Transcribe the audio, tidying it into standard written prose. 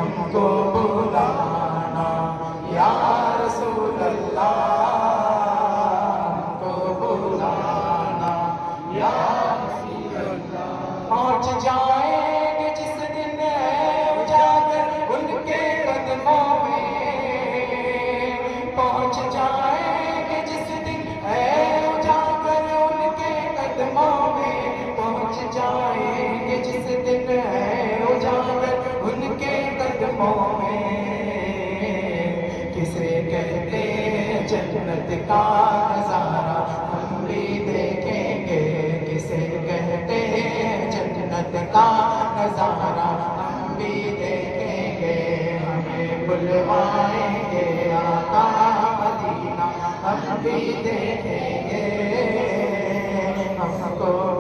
ہم کو بلانا یا رسول اللہ، ہم کو بلانا یا رسول اللہ۔ پہنچ جائیں گے جس دن اجاگر ان کے قدموں میں، پہنچ جائیں گے جس دن اجاگر ان کے قدموں میں، پہنچ جائیں گے جس دن اجاگر ان کے قدموں میں۔ کسے کہتے ہیں جنت کا نظارہ ہم بھی دیکھیں گے، کسے کہتے ہیں جنت کا نظارہ ہم بھی دیکھیں گے۔ ہمیں بلوائیں گے آقا مدینہ ہم بھی دیکھیں گے، ہم کو